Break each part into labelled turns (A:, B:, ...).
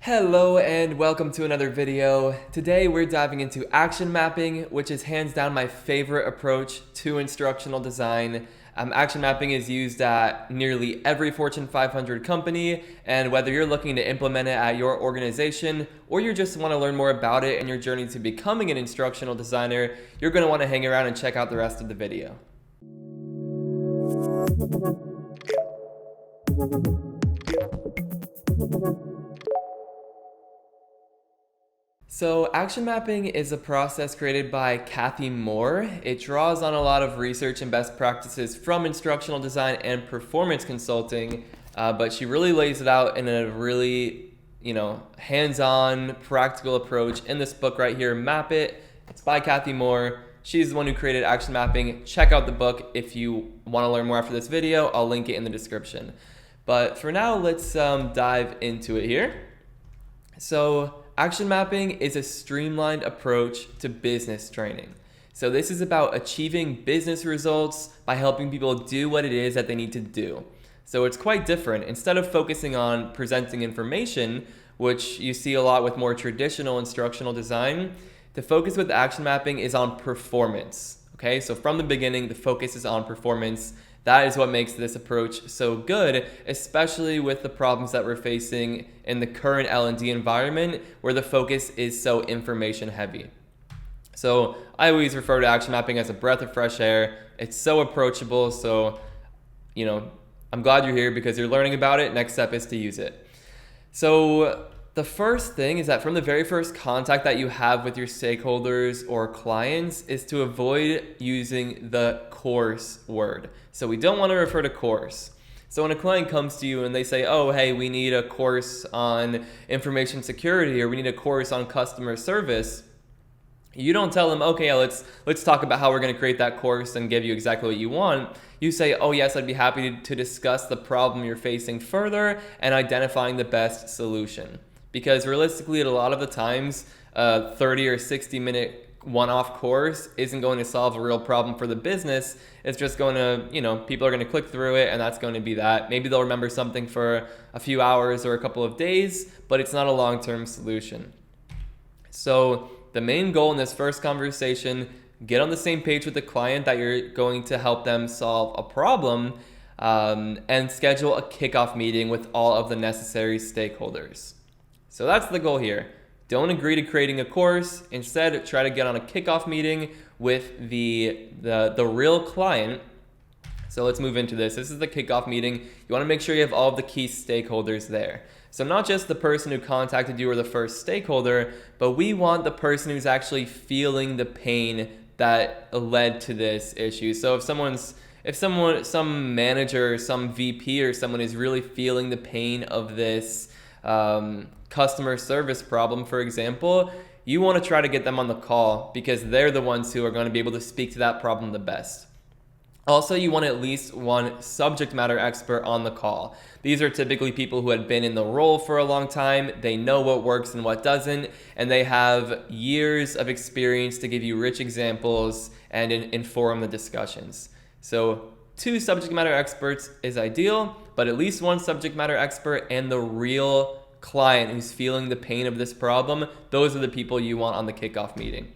A: Hello and welcome to another video. Today we're diving into action mapping, which is hands down my favorite approach to instructional design. Action mapping is used at nearly every Fortune 500 company, and whether you're looking to implement it at your organization or you just want to learn more about it in your journey to becoming an instructional designer, you're going to want to hang around and check out the rest of the video. So action mapping is a process created by Cathy Moore. It draws on a lot of research and best practices from instructional design and performance consulting, but she really lays it out in a really, hands-on, practical approach in this book right here, Map It. It's by Cathy Moore. She's the one who created action mapping. Check out the book if you want to learn more after this video. I'll link it in the description. But for now, let's dive into it here. So action mapping is a streamlined approach to business training. So this is about achieving business results by helping people do what it is that they need to do. So it's quite different. Instead of focusing on presenting information, which you see a lot with more traditional instructional design, the focus with action mapping is on performance. Okay, so from the beginning, the focus is on performance. That is what makes this approach so good, especially with the problems that we're facing in the current L&D environment where the focus is so information heavy. So I always refer to action mapping as a breath of fresh air. It's so approachable. So, I'm glad you're here because you're learning about it. Next step is to use it. So the first thing is that from the very first contact that you have with your stakeholders or clients is to avoid using the course word. So we don't want to refer to course. So when a client comes to you and they say, oh, hey, we need a course on information security or we need a course on customer service, you don't tell them, okay, let's talk about how we're going to create that course and give you exactly what you want. You say, oh yes, I'd be happy to discuss the problem you're facing further and identifying the best solution. Because realistically, at a lot of the times, a 30 or 60 minute one-off course isn't going to solve a real problem for the business. It's just going to, people are going to click through it and that's going to be that. Maybe they'll remember something for a few hours or a couple of days, but it's not a long-term solution. So the main goal in this first conversation, get on the same page with the client that you're going to help them solve a problem, and schedule a kickoff meeting with all of the necessary stakeholders. So that's the goal here. Don't agree to creating a course. Instead, try to get on a kickoff meeting with the real client. So let's move into this. This is the kickoff meeting. You want to make sure you have all of the key stakeholders there. So not just the person who contacted you or the first stakeholder, but we want the person who's actually feeling the pain that led to this issue. So if some manager, some VP or someone is really feeling the pain of this customer service problem, for example, you want to try to get them on the call because they're the ones who are going to be able to speak to that problem the best. Also, you want at least one subject matter expert on the call. These are typically people who had been in the role for a long time. They know what works and what doesn't, and they have years of experience to give you rich examples and inform the discussions. So 2 subject matter experts is ideal, but at least one subject matter expert and the real client who's feeling the pain of this problem, those are the people you want on the kickoff meeting.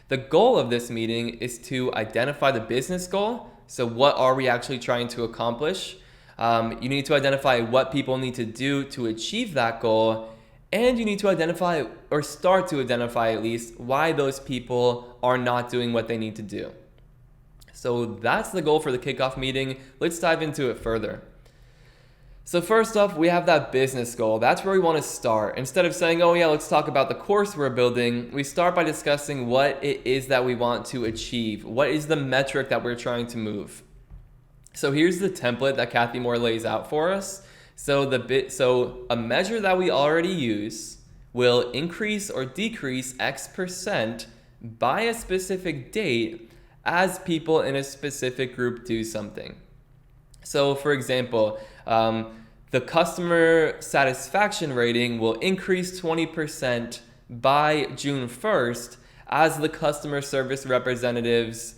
A: The goal of this meeting is to identify the business goal. So what are we actually trying to accomplish? You need to identify what people need to do to achieve that goal. And you need to identify, or start to identify at least, why those people are not doing what they need to do. So that's the goal for the kickoff meeting. Let's dive into it further. So first off, we have that business goal. That's where we want to start. Instead of saying, oh yeah, let's talk about the course we're building, we start by discussing what it is that we want to achieve. What is the metric that we're trying to move? So here's the template that Cathy Moore lays out for us. So a measure that we already use will increase or decrease X% by a specific date as people in a specific group do something. So for example, the customer satisfaction rating will increase 20% by June 1st as the customer service representatives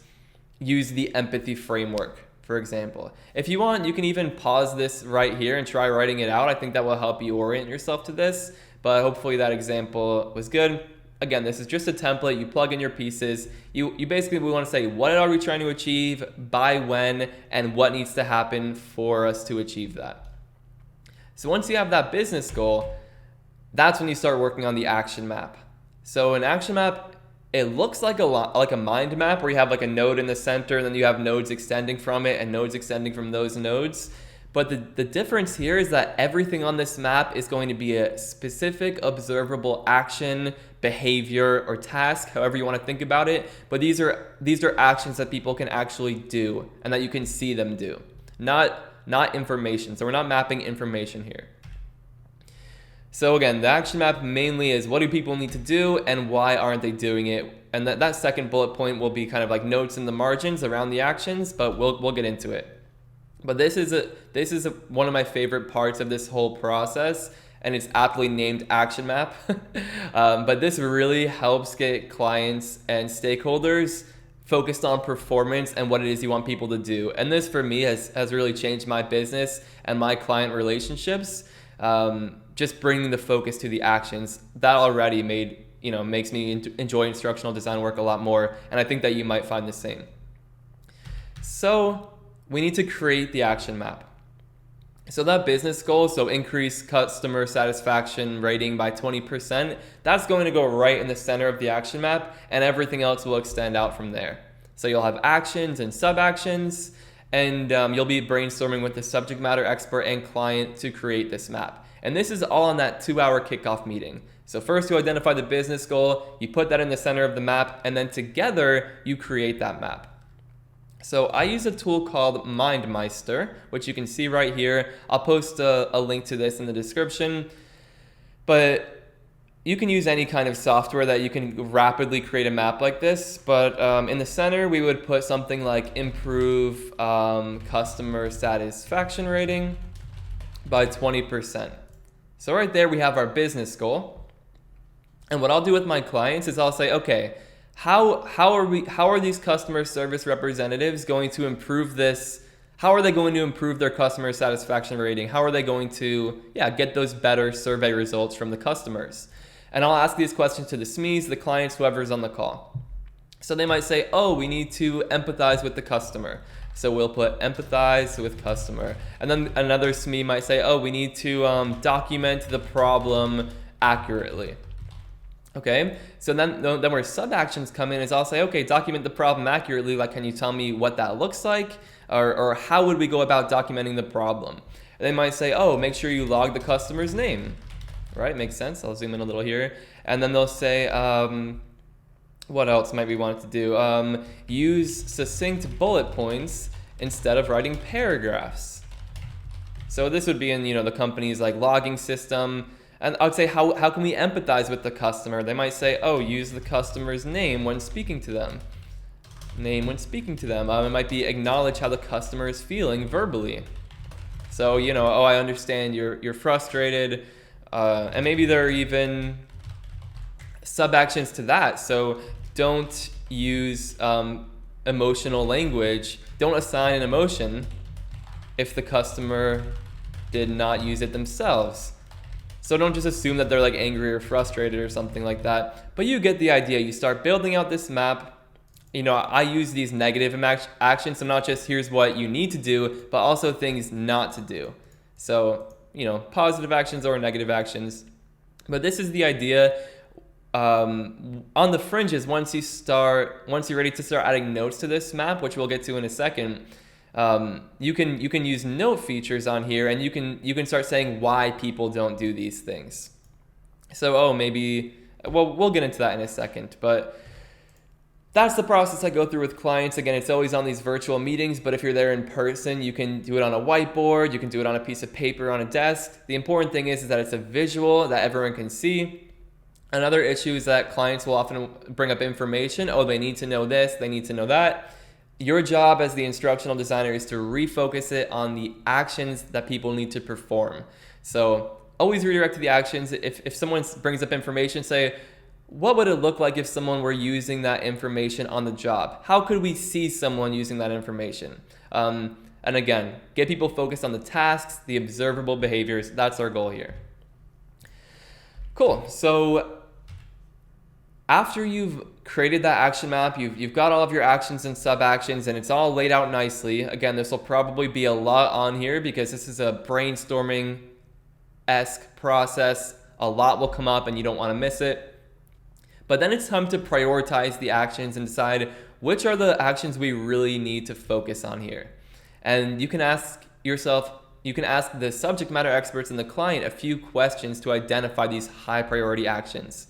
A: use the empathy framework, for example. If you want, you can even pause this right here and try writing it out. I think that will help you orient yourself to this, but hopefully that example was good. Again, this is just a template. You plug in your pieces. You basically, we want to say, what are we trying to achieve, by when, and what needs to happen for us to achieve that. So once you have that business goal, that's when you start working on the action map. So an action map, it looks like a mind map where you have like a node in the center and then you have nodes extending from it and nodes extending from those nodes. But the difference here is that everything on this map is going to be a specific observable action, behavior, or task, however you want to think about it. But these are actions that people can actually do and that you can see them do, not information. So we're not mapping information here. So again, the action map mainly is what do people need to do and why aren't they doing it? And that second bullet point will be kind of like notes in the margins around the actions, but we'll get into it. But this is one of my favorite parts of this whole process, and it's aptly named action map. But this really helps get clients and stakeholders focused on performance and what it is you want people to do. And this for me has really changed my business and my client relationships. Just bringing the focus to the actions, that already makes me enjoy instructional design work a lot more, and I think that you might find the same. So we need to create the action map. So that business goal, so increase customer satisfaction rating by 20%, that's going to go right in the center of the action map, and everything else will extend out from there. So you'll have actions and sub-actions, and you'll be brainstorming with the subject matter expert and client to create this map. And this is all on that 2-hour kickoff meeting. So first you identify the business goal, you put that in the center of the map, and then together you create that map. So I use a tool called MindMeister, which you can see right here. I'll post a link to this in the description. But you can use any kind of software that you can rapidly create a map like this. But in the center, we would put something like improve customer satisfaction rating by 20%. So right there, we have our business goal. And what I'll do with my clients is I'll say, okay, how are these customer service representatives going to improve this? How are they going to improve their customer satisfaction rating? How are they going to get those better survey results from the customers? And I'll ask these questions to the SMEs, the clients, whoever's on the call. So they might say, oh, we need to empathize with the customer. So we'll put empathize with customer. And then another SME might say, oh, we need to document the problem accurately. Okay, so then where sub-actions come in is I'll say, okay, document the problem accurately. Like, can you tell me what that looks like? Or how would we go about documenting the problem? And they might say, oh, make sure you log the customer's name. Right, makes sense. I'll zoom in a little here. And then they'll say, what else might we want it to do? Use succinct bullet points instead of writing paragraphs. So this would be in the company's like logging system. And I would say, how can we empathize with the customer? They might say, oh, use the customer's name when speaking to them. Name when speaking to them. It might be acknowledge how the customer is feeling verbally. So, oh, I understand you're frustrated. And maybe there are even sub-actions to that. So don't use emotional language. Don't assign an emotion if the customer did not use it themselves. So don't just assume that they're like angry or frustrated or something like that. But you get the idea. You start building out this map. I use these negative actions. So not just here's what you need to do, but also things not to do. So, positive actions or negative actions. But this is the idea. On the fringes, once you're ready to start adding notes to this map, which we'll get to in a second, you can use note features on here, and you can start saying why people don't do these things. So we'll get into that in a second, but that's the process I go through with clients. Again, it's always on these virtual meetings, but if you're there in person, you can do it on a whiteboard, you can do it on a piece of paper on a desk. The important thing is that it's a visual that everyone can see. Another issue is that clients will often bring up information. Oh, they need to know this, they need to know that. Your job as the instructional designer is to refocus it on the actions that people need to perform. So always redirect to the actions. If someone brings up information, say, what would it look like if someone were using that information on the job? How could we see someone using that information? And again, get people focused on the tasks, the observable behaviors. That's our goal here. Cool. So after you've created that action map, you've got all of your actions and sub-actions, and it's all laid out nicely. Again, this will probably be a lot on here because this is a brainstorming-esque process. A lot will come up and you don't want to miss it. But then it's time to prioritize the actions and decide which are the actions we really need to focus on here. And you can ask yourself, you can ask the subject matter experts and the client a few questions to identify these high priority actions.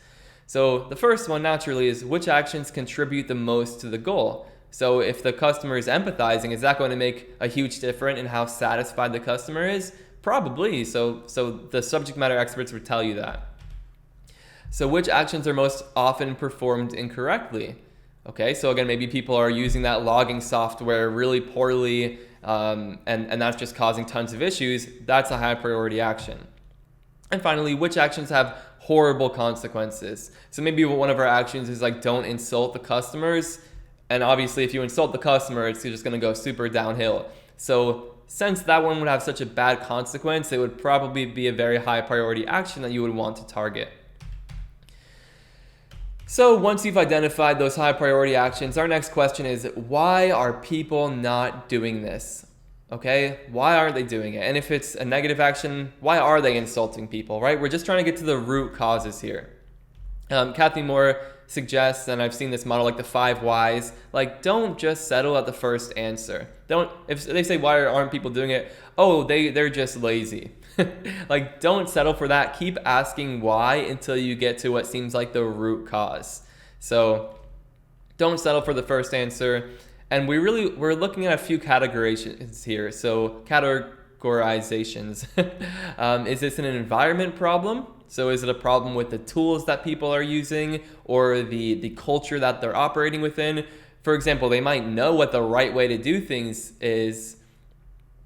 A: So the first one naturally is, which actions contribute the most to the goal? So if the customer is empathizing, is that going to make a huge difference in how satisfied the customer is? Probably. So the subject matter experts would tell you that. So which actions are most often performed incorrectly? Okay, so again, maybe people are using that logging software really poorly, and that's just causing tons of issues. That's a high priority action. And finally, which actions have horrible consequences? So maybe one of our actions is like, don't insult the customers. And obviously, if you insult the customer, it's just going to go super downhill. So since that one would have such a bad consequence, it would probably be a very high priority action that you would want to target. So once you've identified those high priority actions, our next question is, why are people not doing this? Okay, why aren't they doing it? And if it's a negative action, why are they insulting people, right? We're just trying to get to the root causes here. Cathy Moore suggests, and I've seen this model, like the 5 whys, like don't just settle at the first answer. If they say, why aren't people doing it? Oh, they're just lazy. Like, don't settle for that. Keep asking why until you get to what seems like the root cause. So don't settle for the first answer. And we're looking at a few categorizations here. So categorizations. Is this an environment problem? So is it a problem with the tools that people are using or the culture that they're operating within? For example, they might know what the right way to do things is,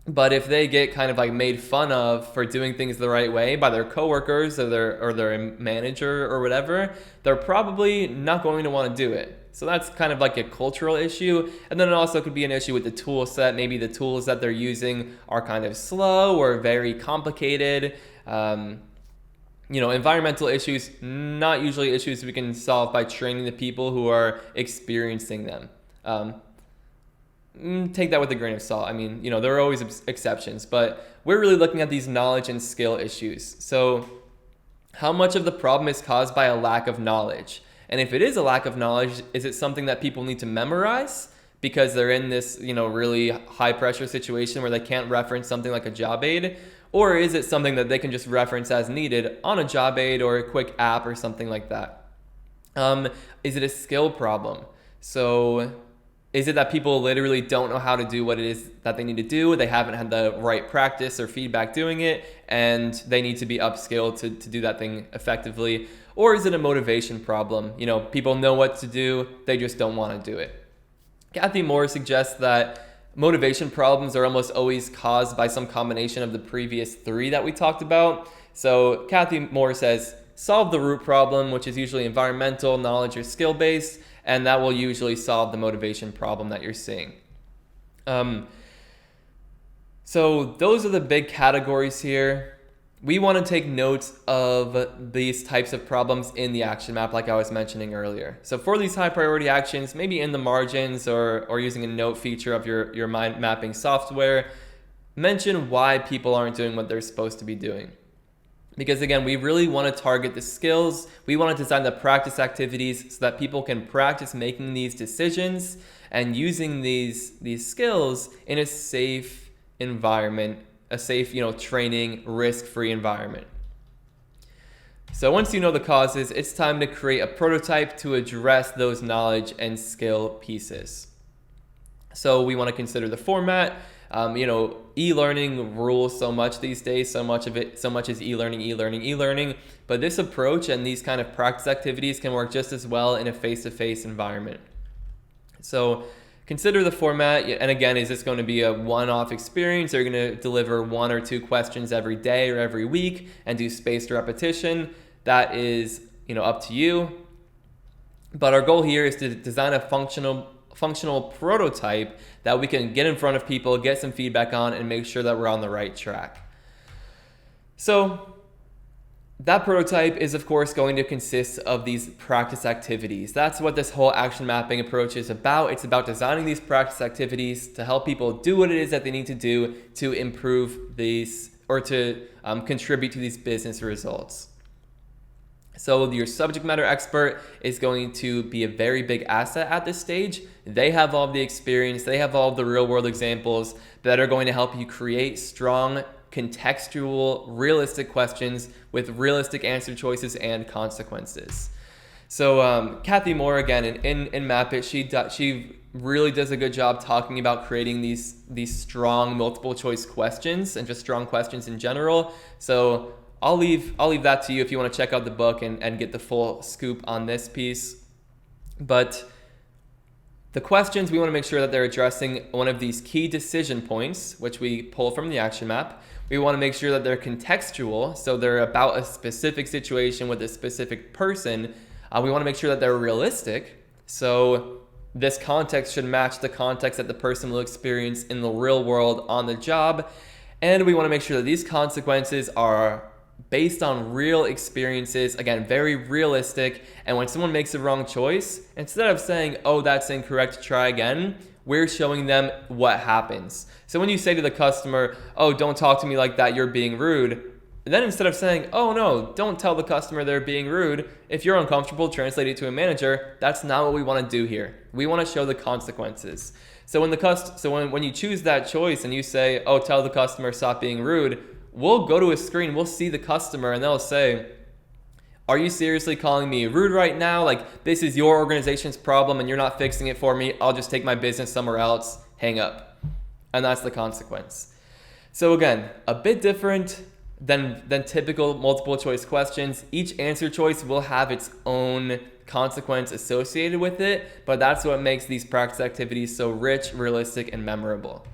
A: but if they get kind of like made fun of for doing things the right way by their coworkers or their manager or whatever, they're probably not going to want to do it. So that's kind of like a cultural issue. And then it also could be an issue with the tool set. Maybe the tools that they're using are kind of slow or very complicated. Environmental issues, not usually issues we can solve by training the people who are experiencing them. Take that with a grain of salt. I mean, there are always exceptions, but we're really looking at these knowledge and skill issues. So how much of the problem is caused by a lack of knowledge? And if it is a lack of knowledge, is it something that people need to memorize because they're in this, really high pressure situation where they can't reference something like a job aid? Or is it something that they can just reference as needed on a job aid or a quick app or something like that? Is it a skill problem? So is it that people literally don't know how to do what it is that they need to do? They haven't had the right practice or feedback doing it, and they need to be upskilled to do that thing effectively? Or is it a motivation problem? People know what to do, they just don't want to do it. Cathy Moore suggests that motivation problems are almost always caused by some combination of the previous 3 that we talked about. So Cathy Moore says, solve the root problem, which is usually environmental, knowledge, or skill-based, and that will usually solve the motivation problem that you're seeing. So those are the big categories here. We want to take notes of these types of problems in the action map, like I was mentioning earlier. So for these high priority actions, maybe in the margins or using a note feature of your mind mapping software, mention why people aren't doing what they're supposed to be doing. Because again, we really want to target the skills. We want to design the practice activities so that people can practice making these decisions and using these skills in a safe environment, a safe, training, risk-free environment. So once you know the causes, it's time to create a prototype to address those knowledge and skill pieces. So we want to consider the format. E-learning rules so much these days. So much is e-learning. But this approach and these kind of practice activities can work just as well in a face-to-face environment. So consider the format. And again, is this going to be a one-off experience? Are you going to deliver 1 or 2 questions every day or every week and do spaced repetition? That is, up to you. But our goal here is to design a functional prototype that we can get in front of people, get some feedback on, and make sure that we're on the right track. So that prototype is, of course, going to consist of these practice activities. That's what this whole action mapping approach is about. It's about designing these practice activities to help people do what it is that they need to do to improve these, or to contribute to these business results. So your subject matter expert is going to be a very big asset at this stage. They have all of the experience, they have all of the real world examples that are going to help you create strong, contextual, realistic questions with realistic answer choices and consequences. So Cathy Moore, again, in Map It, she really does a good job talking about creating these strong multiple choice questions and just strong questions in general. So I'll leave that to you if you want to check out the book and get the full scoop on this piece. But the questions, we want to make sure that they're addressing one of these key decision points, which we pull from the action map. We want to make sure that they're contextual, so they're about a specific situation with a specific person. We want to make sure that they're realistic, so this context should match the context that the person will experience in the real world on the job. And we want to make sure that these consequences are based on real experiences, again, very realistic. And when someone makes a wrong choice, instead of saying, oh, that's incorrect, try again, we're showing them what happens. So when you say to the customer, oh, don't talk to me like that, you're being rude, then instead of saying, oh no, don't tell the customer they're being rude, if you're uncomfortable, translate it to a manager. That's not what we want to do here. We want to show the consequences. So when you choose that choice and you say, oh, tell the customer stop being rude, we'll go to a screen, we'll see the customer, and they'll say, are you seriously calling me rude right now? Like, this is your organization's problem and you're not fixing it for me. I'll just take my business somewhere else, hang up. And that's the consequence. So again, a bit different than typical multiple choice questions. Each answer choice will have its own consequence associated with it, but that's what makes these practice activities so rich, realistic, and memorable.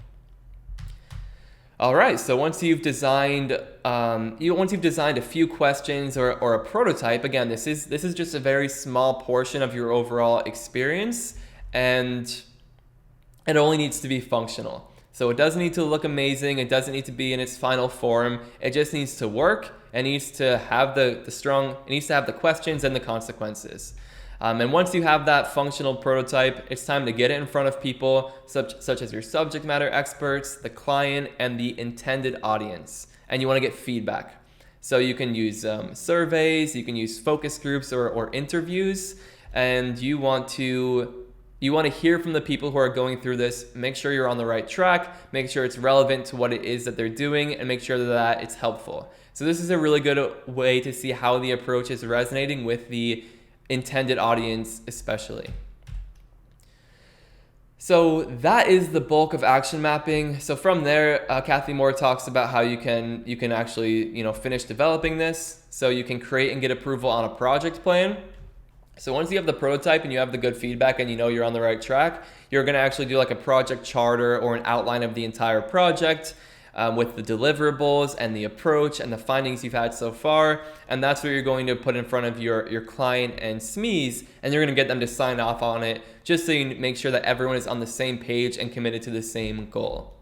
A: All right, so once you've designed a few questions or a prototype, again, this is just a very small portion of your overall experience, and it only needs to be functional. So it doesn't need to look amazing. It doesn't need to be in its final form. It just needs to work. It needs to have it needs to have the questions and the consequences. And once you have that functional prototype, it's time to get it in front of people such as your subject matter experts, the client, and the intended audience. And you want to get feedback. So you can use surveys, you can use focus groups or interviews, and you want to hear from the people who are going through this. Make sure you're on the right track, make sure it's relevant to what it is that they're doing, and make sure that it's helpful. So this is a really good way to see how the approach is resonating with the intended audience especially. So that is the bulk of action mapping. So from there, Cathy Moore talks about how you can actually finish developing this. So you can create and get approval on a project plan. So once you have the prototype and you have the good feedback and you know you're on the right track, you're going to actually do like a project charter or an outline of the entire project with the deliverables and the approach and the findings you've had so far. And that's what you're going to put in front of your client and SMEs, and you're going to get them to sign off on it just so you make sure that everyone is on the same page and committed to the same goal.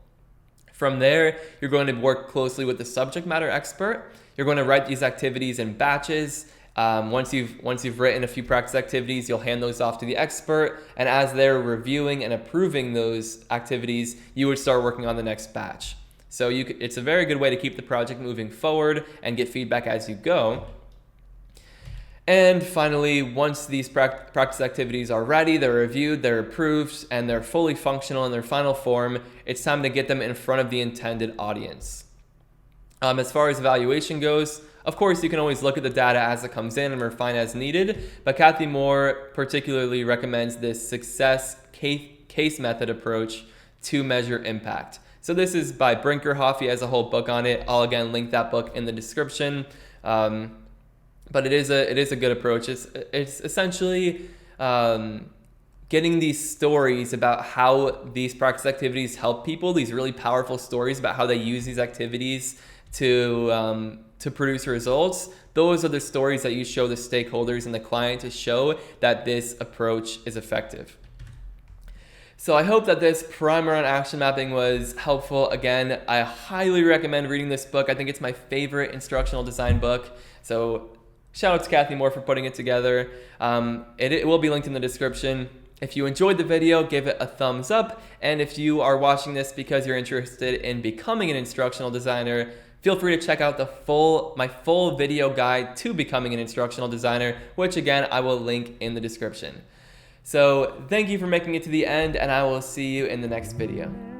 A: From there, you're going to work closely with the subject matter expert. You're going to write these activities in batches. Once you've written a few practice activities, you'll hand those off to the expert, and as they're reviewing and approving those activities, you would start working on the next batch. So it's a very good way to keep the project moving forward and get feedback as you go. And finally, once these practice activities are ready, they're reviewed, they're approved, and they're fully functional in their final form, it's time to get them in front of the intended audience. As far as evaluation goes, of course, you can always look at the data as it comes in and refine as needed, but Cathy Moore particularly recommends this success case method approach to measure impact. So this is by Brinkerhoff. He has a whole book on it. I'll again link that book in the description. But it is a good approach. It's essentially getting these stories about how these practice activities help people, these really powerful stories about how they use these activities to produce results, those are the stories that you show the stakeholders and the client to show that this approach is effective. So I hope that this primer on action mapping was helpful. Again, I highly recommend reading this book. I think it's my favorite instructional design book. So shout out to Cathy Moore for putting it together. It will be linked in the description. If you enjoyed the video, give it a thumbs up. And if you are watching this because you're interested in becoming an instructional designer, feel free to check out my full video guide to becoming an instructional designer, which again, I will link in the description. So thank you for making it to the end, and I will see you in the next video.